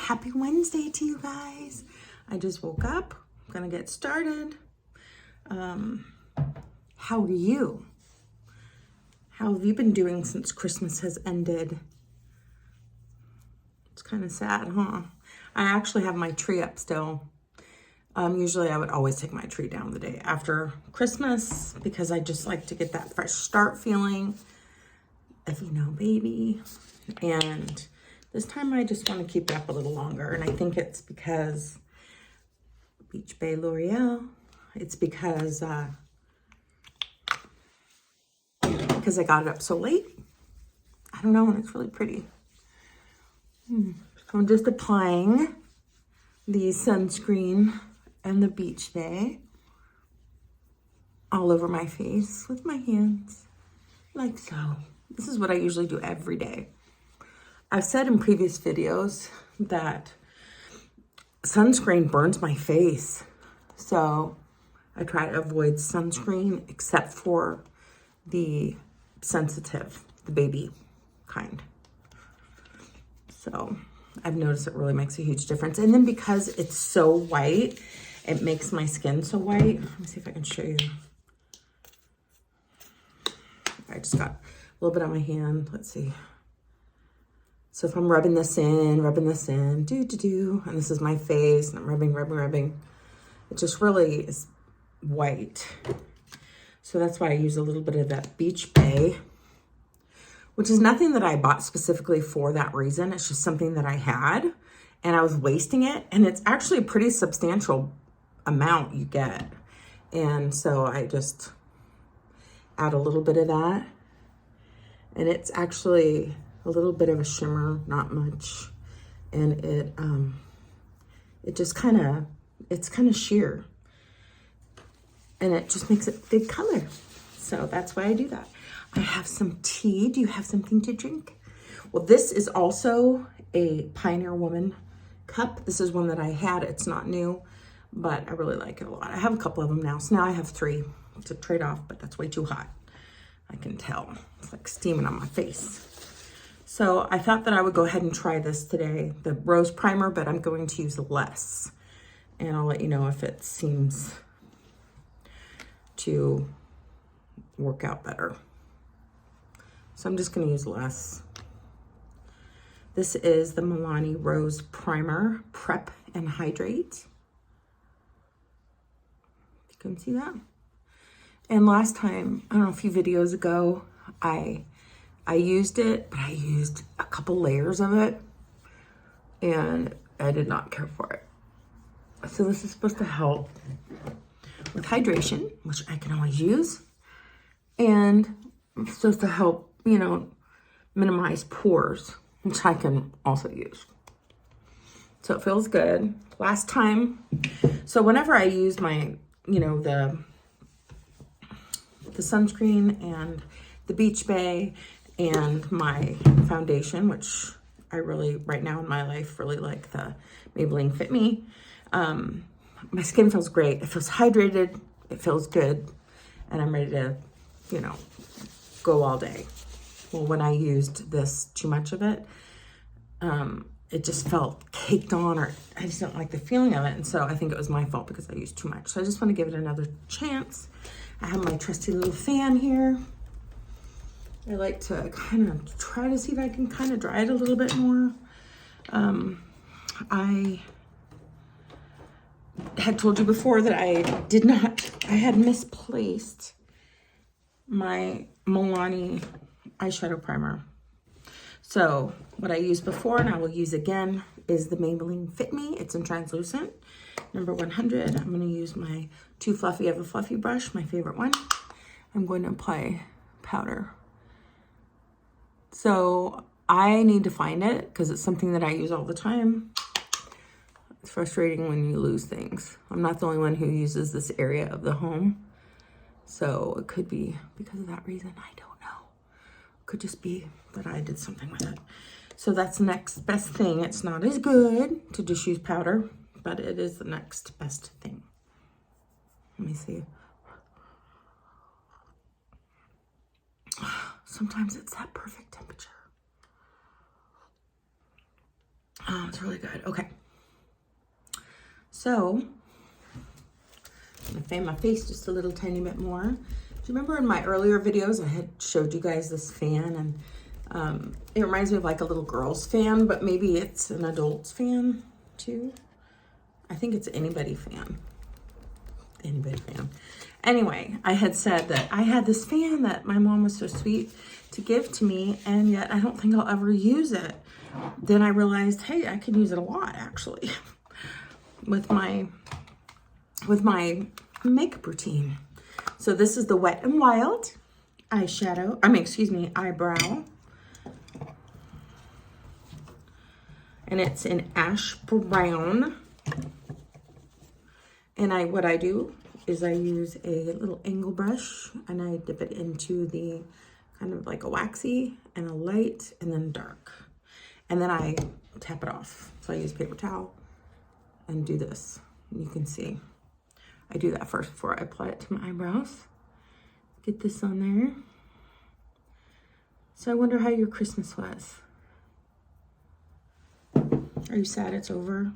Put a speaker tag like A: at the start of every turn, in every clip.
A: Happy Wednesday to you guys. I just woke up. I'm gonna get started. How are you? How have you been doing since Christmas has ended? It's kind of sad, huh? I actually have my tree up still. Usually I would always take my tree down the day after Christmas because I just like to get that fresh start feeling of, baby. And this time I just want to keep it up a little longer. And I think it's because Beach Bay L'Oreal. It's because I got it up so late. I don't know, and it's really pretty. So I'm just applying the sunscreen and the Beach Bay all over my face with my hands, like so. This is what I usually do every day. I've said in previous videos that sunscreen burns my face. So I try to avoid sunscreen except for the sensitive, the baby kind. So I've noticed it really makes a huge difference. And then because it's so white, it makes my skin so white. Let me see if I can show you. I just got a little bit on my hand. Let's see. So if I'm rubbing this in, and this is my face, and I'm rubbing, it just really is white. So that's why I use a little bit of that Beach Bay, which is nothing that I bought specifically for that reason. It's just something that I had, and I was wasting it, and it's actually a pretty substantial amount you get. And so I just add a little bit of that, and it's actually a little bit of a shimmer, not much, and it just it's kind of sheer, and it just makes it big color. So that's why I do that. I have some tea. Do you have something to drink? Well, this is also a Pioneer Woman cup. This is one that I had. It's not new, but I really like it a lot. I have a couple of them now. So now I have 3 to trade off, but that's way too hot. I can tell. It's like steaming on my face. So I thought that I would go ahead and try this today, the rose primer, but I'm going to use less. And I'll let you know if it seems to work out better. So I'm just going to use less. This is the Milani Rose Primer, Prep and Hydrate. You can see that. And last time, I don't know, a few videos ago, I used it, but I used a couple layers of it, and I did not care for it. So this is supposed to help with hydration, which I can always use, and it's supposed to help, minimize pores, which I can also use. So it feels good. Last time, so whenever I use my, the sunscreen and the Beach Bay and my foundation, which I really, right now in my life, really like the Maybelline Fit Me. My skin feels great. It feels hydrated. It feels good. And I'm ready to, go all day. Well, when I used this, too much of it, it just felt caked on, or I just don't like the feeling of it. And so I think it was my fault because I used too much. So I just want to give it another chance. I have my trusty little fan here. I like to kind of try to see if I can kind of dry it a little bit more. I had told you before that I had misplaced my Milani eyeshadow primer. So what I used before, and I will use again, is the Maybelline Fit Me. It's in translucent, number 100. I'm going to use my Too Fluffy of a Fluffy brush, my favorite one. I'm going to apply powder. So I need to find it because it's something that I use all the time. It's frustrating when you lose things. I'm not the only one who uses this area of the home. So it could be because of that reason. I don't know. It could just be that I did something with it. So that's the next best thing. It's not as good to just use powder, but it is the next best thing. Let me see. Sometimes it's that perfect temperature. It's really good. Okay. So, I'm gonna fan my face just a little tiny bit more. Do you remember in my earlier videos, I had showed you guys this fan, and it reminds me of like a little girl's fan, but maybe it's an adult's fan too. I think it's anybody fan. Anybody fan. Anyway, I had said that I had this fan that my mom was so sweet to give to me, and yet I don't think I'll ever use it. Then I realized, hey, I can use it a lot actually with my makeup routine. So this is the Wet n Wild eyeshadow. Eyebrow. And it's in ash brown. And what I do is I use a little angle brush and I dip it into the kind of like a waxy and a light and then dark. And then I tap it off. So I use paper towel and do this. And you can see I do that first before I apply it to my eyebrows. Get this on there. So I wonder how your Christmas was. Are you sad it's over?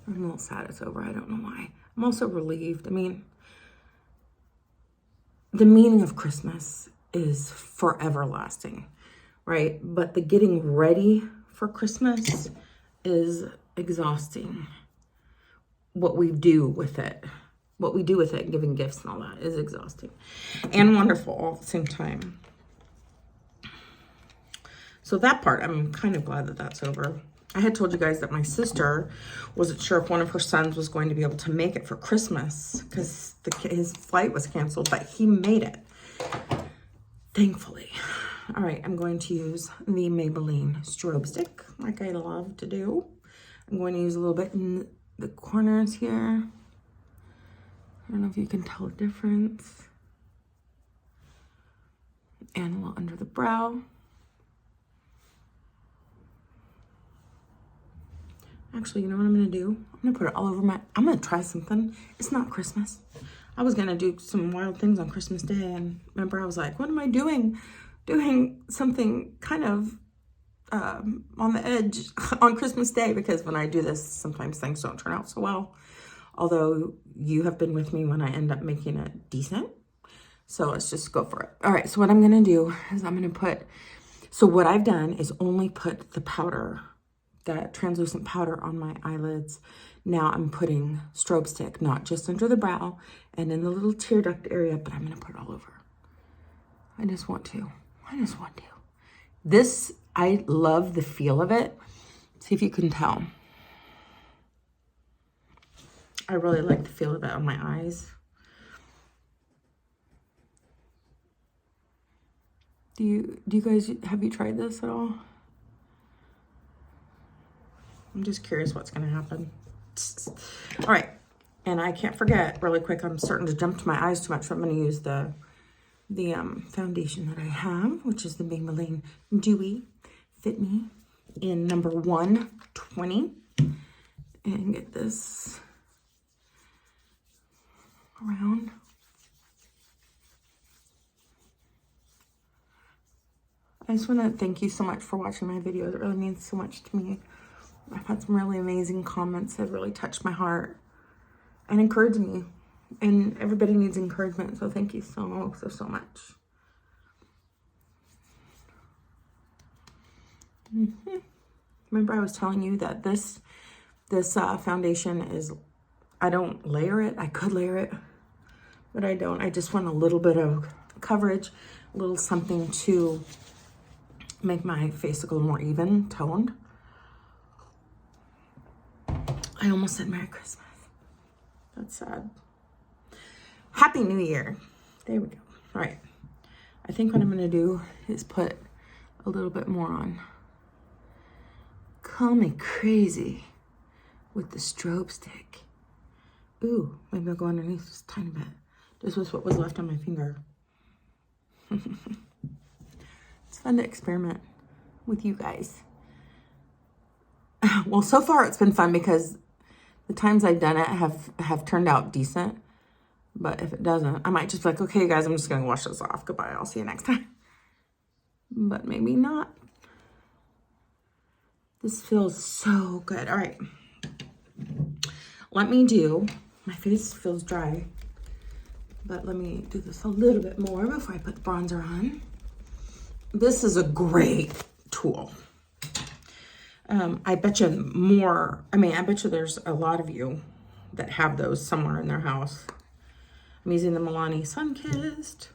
A: I'm a little sad it's over. I don't know why. I'm also relieved. I mean, the meaning of Christmas is forever lasting, right? But the getting ready for Christmas is exhausting. What we do with it, giving gifts and all that, is exhausting and wonderful all at the same time. So that part, I'm kind of glad that that's over. I had told you guys that my sister wasn't sure if one of her sons was going to be able to make it for Christmas because his flight was canceled, but he made it, thankfully. All right, I'm going to use the Maybelline strobe stick like I love to do. I'm going to use a little bit in the corners here. I don't know if you can tell the difference. And a little under the brow. Actually, you know what I'm gonna do? I'm gonna put it all over I'm gonna try something. It's not Christmas. I was gonna do some wild things on Christmas Day, and remember I was like, what am I doing? Doing something kind of on the edge on Christmas Day, because when I do this, sometimes things don't turn out so well. Although you have been with me when I end up making it decent. So let's just go for it. All right, so what I'm gonna do is so what I've done is only put the powder, that translucent powder on my eyelids. Now I'm putting strobe stick, not just under the brow and in the little tear duct area, but I'm gonna put it all over. I just want to. This, I love the feel of it. See if you can tell. I really like the feel of it on my eyes. Do you guys, have you tried this at all? I'm just curious what's going to happen. All right. And I can't forget, really quick, I'm starting to jump to my eyes too much, so I'm going to use the foundation that I have, which is the Maybelline Dewy Fit Me in number 120. And get this around. I just want to thank you so much for watching my videos. It really means so much to me. I've had some really amazing comments that really touched my heart and encouraged me. And everybody needs encouragement, so thank you so much. Remember I was telling you that this foundation is, I don't layer it. I could layer it, but I don't. I just want a little bit of coverage, a little something to make my face look a little more even toned. I almost said Merry Christmas. That's sad. Happy New Year. There we go. All right. I think what I'm going to do is put a little bit more on. Call me crazy with the strobe stick. Ooh, maybe I'll go underneath just a tiny bit. This was what was left on my finger. It's fun to experiment with you guys. Well, so far it's been fun because the times I've done it have turned out decent. But if it doesn't, I might just be like, okay, guys, I'm just going to wash this off. Goodbye. I'll see you next time. But maybe not. This feels so good. All right. Let me do, my face feels dry, but let me do this a little bit more before I put the bronzer on. This is a great tool. I bet you I bet you there's a lot of you that have those somewhere in their house. I'm using the Milani Sunkissed,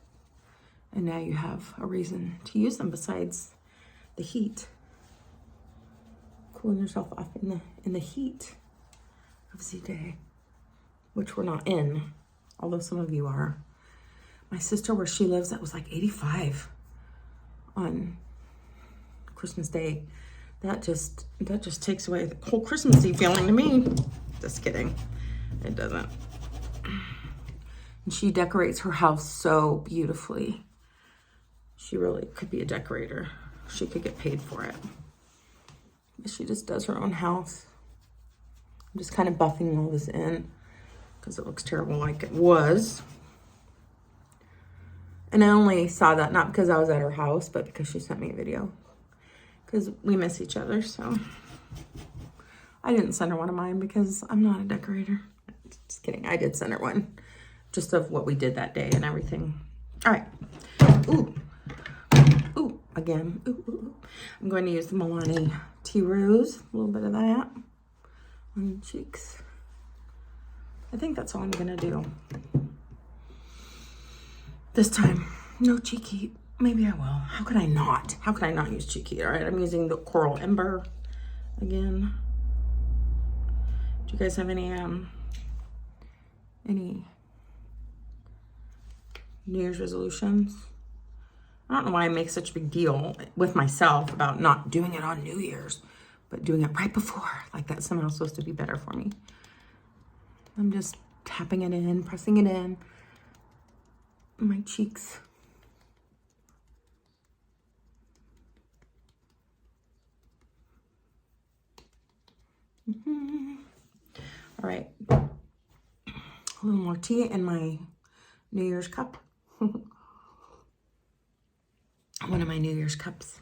A: and now you have a reason to use them besides the heat. Cooling yourself off in the heat of the day, which we're not in, although some of you are. My sister, where she lives, that was like 85 on Christmas Day. That just takes away the whole Christmassy feeling to me. Just kidding. It doesn't. And she decorates her house so beautifully. She really could be a decorator. She could get paid for it. But she just does her own house. I'm just kind of buffing all this in because it looks terrible like it was. And I only saw that not because I was at her house, but because she sent me a video. Because we miss each other, so. I didn't send her one of mine because I'm not a decorator. Just kidding, I did send her one. Just of what we did that day and everything. All right. Ooh. Ooh, again. Ooh, ooh, ooh. I'm going to use the Milani Tea Rose. A little bit of that on the cheeks. I think that's all I'm going to do. This time, no cheek heat. Maybe I will. How could I not? How could I not use cheek heat? All right, I'm using the Coral Ember again. Do you guys have any New Year's resolutions? I don't know why I make such a big deal with myself about not doing it on New Year's, but doing it right before. Like that's somehow supposed to be better for me. I'm just tapping it in, pressing it in my cheeks. All right, a little more tea in my New Year's cup. One of my New Year's cups.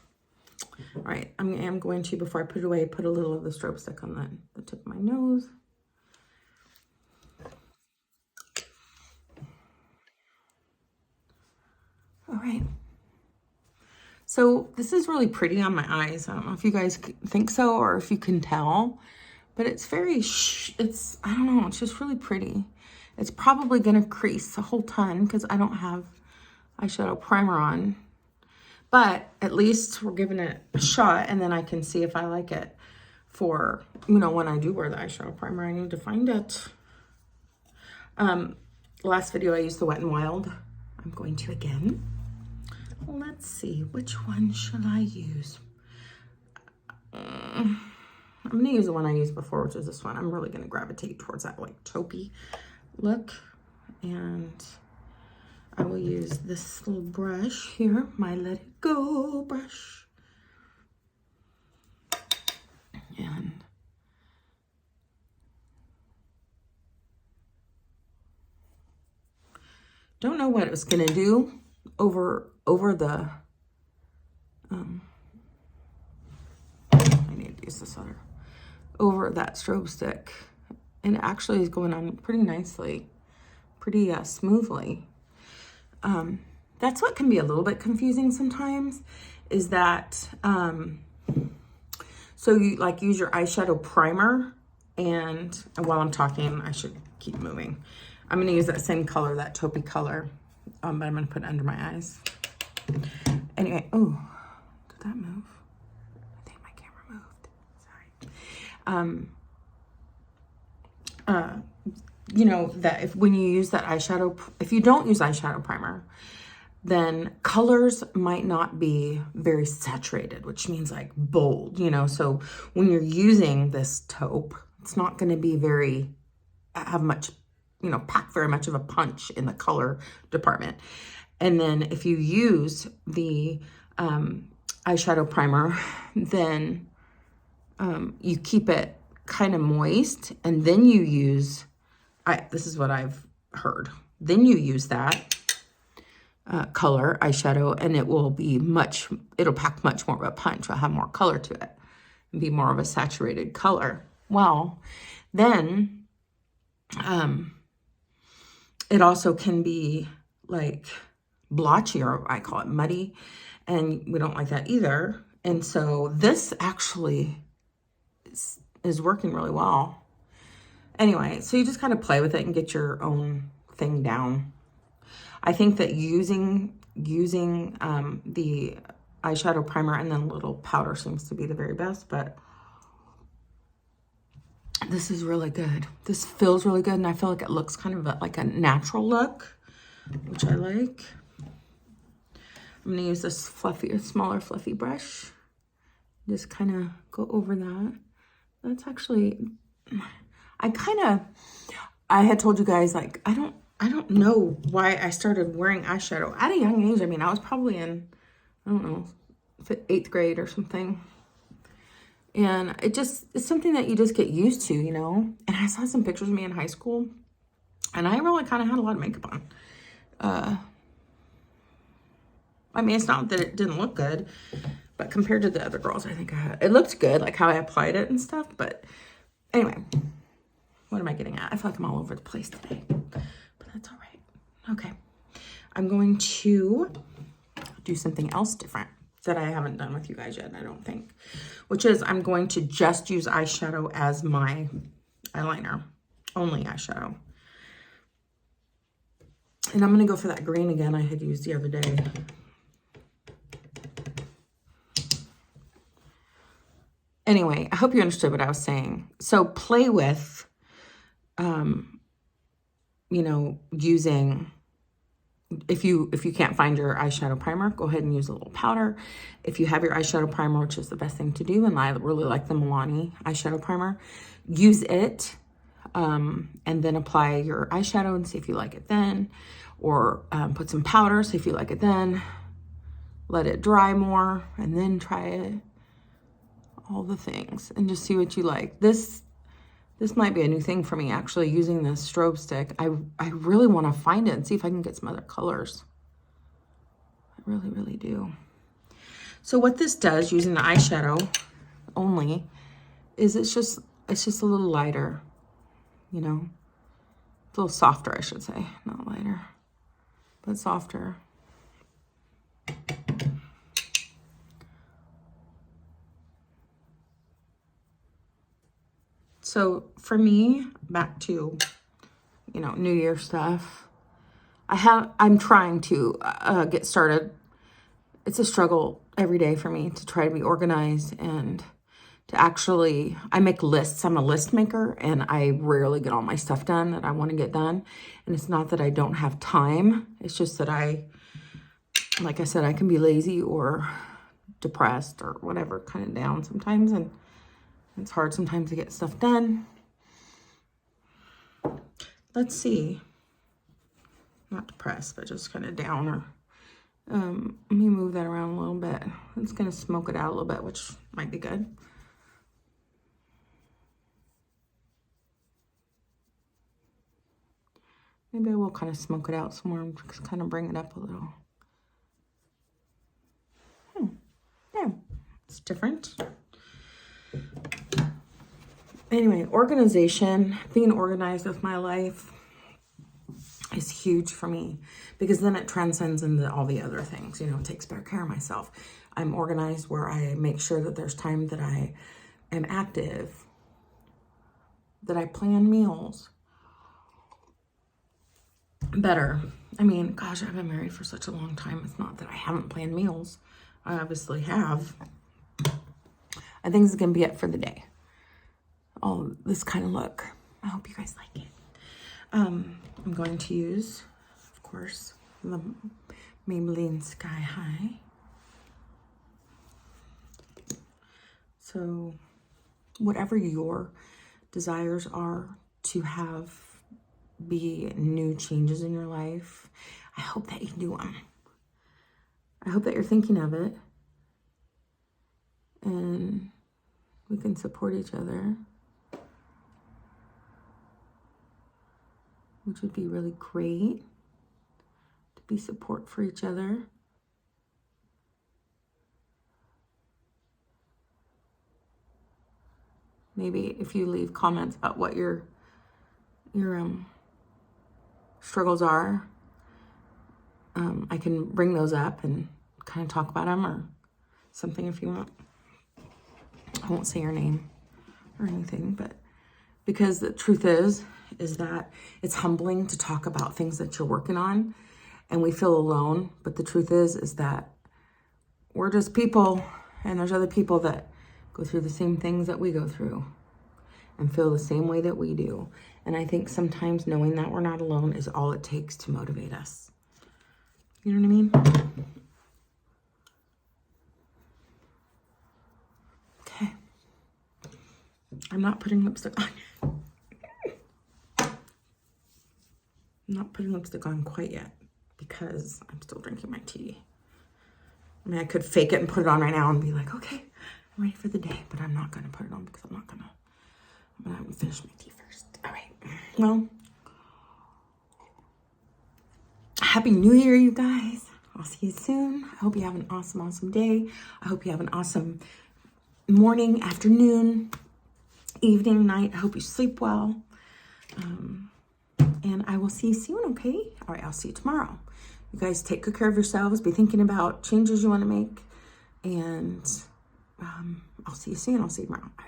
A: All right, I am going to, before I put it away, put a little of the strobe stick on the tip of my nose. All right. So this is really pretty on my eyes. I don't know if you guys think so or if you can tell, but it's very, I don't know, it's just really pretty. It's probably gonna crease a whole ton because I don't have eyeshadow primer on, but at least we're giving it a shot and then I can see if I like it for, you know, when I do wear the eyeshadow primer. I need to find it. Last video I used the Wet n Wild. I'm going to again. Let's see, which one should I use? I'm gonna use the one I used before, which is this one. I'm really gonna gravitate towards that like taupey look. And I will use this little brush here, my Let It Go brush. And don't know what it was gonna do over the, I need to use this other, over that strobe stick. And it actually is going on pretty nicely, pretty smoothly. That's what can be a little bit confusing sometimes, is that, so you like use your eyeshadow primer, and while I'm talking, I should keep moving. I'm gonna use that same color, that taupey color, but I'm gonna put it under my eyes. Anyway, oh, did that move? I think my camera moved, sorry. You know, that if when you use that eyeshadow, if you don't use eyeshadow primer, then colors might not be very saturated, which means like bold, you know? So when you're using this taupe, it's not gonna be have much, you know, pack very much of a punch in the color department. And then if you use the eyeshadow primer, then you keep it kind of moist, and then you use, this is what I've heard, then you use that color eyeshadow, and it will be it'll pack much more of a punch. It'll have more color to it. be more of a saturated color. Well, then it also can be like blotchy, or I call it muddy, and we don't like that either. And so this actually is working really well. Anyway, so you just kind of play with it and get your own thing down. I think that using the eyeshadow primer and then a little powder seems to be the very best, but this is really good. This feels really good, and I feel like it looks kind of like a natural look, which I like. I'm going to use this smaller fluffy brush. Just kind of go over that. That's actually, I had told you guys, like, I don't know why I started wearing eyeshadow at a young age. I mean, I was probably in, I don't know, 8th grade or something. And it's something that you just get used to, you know? And I saw some pictures of me in high school, and I really kind of had a lot of makeup on. I mean, it's not that it didn't look good, but compared to the other girls, I think it looked good, like how I applied it and stuff. But anyway, what am I getting at? I feel like I'm all over the place today, but that's all right. Okay. I'm going to do something else different that I haven't done with you guys yet, I don't think, which is I'm going to just use eyeshadow as my eyeliner, only eyeshadow. And I'm going to go for that green again I had used the other day. Anyway, I hope you understood what I was saying. So play with, you know, using, if you can't find your eyeshadow primer, go ahead and use a little powder. If you have your eyeshadow primer, which is the best thing to do, and I really like the Milani eyeshadow primer, use it, and then apply your eyeshadow and see if you like it then, or put some powder, see if you like it then, let it dry more, and then try it, all the things, and just see what you like. This might be a new thing for me, actually, using this strobe stick. I really want to find it and see if I can get some other colors. I really, really do. So what this does, using the eyeshadow only, is it's just a little lighter, you know? It's a little softer, I should say. Not lighter, but softer. So for me, back to, you know, New Year stuff, I'm trying to get started. It's a struggle every day for me to try to be organized and to actually, I make lists. I'm a list maker, and I rarely get all my stuff done that I want to get done. And it's not that I don't have time. It's just that like I said, I can be lazy or depressed or whatever, kind of down sometimes. And it's hard sometimes to get stuff done. Let's see. Not depressed, but just kind of down. Or let me move that around a little bit. It's going to smoke it out a little bit, which might be good. Maybe I will kind of smoke it out some more and just kind of bring it up a little. Yeah, it's different. Anyway, organization, being organized with my life is huge for me, because then it transcends into all the other things. You know, it takes better care of myself. I'm organized where I make sure that there's time that I am active, that I plan meals better. I mean, gosh, I've been married for such a long time. It's not that I haven't planned meals. I obviously have. I think this is going to be it for the day. Oh, this kind of look. I hope you guys like it. I'm going to use, of course, the Maybelline Sky High. So whatever your desires are to have be new changes in your life, I hope that you do them. I hope that you're thinking of it, and we can support each other, which would be really great, to be support for each other. maybe if you leave comments about what your struggles are, I can bring those up and kind of talk about them or something if you want. I won't say your name or anything, but because the truth is that it's humbling to talk about things that you're working on and we feel alone. But the truth is that we're just people, and there's other people that go through the same things that we go through and feel the same way that we do. And I think sometimes knowing that we're not alone is all it takes to motivate us. You know what I mean? Okay. I'm not putting lipstick on. I'm not putting lipstick on quite yet because I'm still drinking my tea. I mean, I could fake it and put it on right now and be like, okay, I'm ready for the day, but I'm not going to put it on because I'm going to finish my tea first. All right. Well, Happy New Year, you guys. I'll see you soon. I hope you have an awesome, awesome day. I hope you have an awesome morning, afternoon, evening, night. I hope you sleep well. And I will see you soon, okay? All right, I'll see you tomorrow. You guys take good care of yourselves. Be thinking about changes you want to make. And I'll see you soon. I'll see you tomorrow. Bye.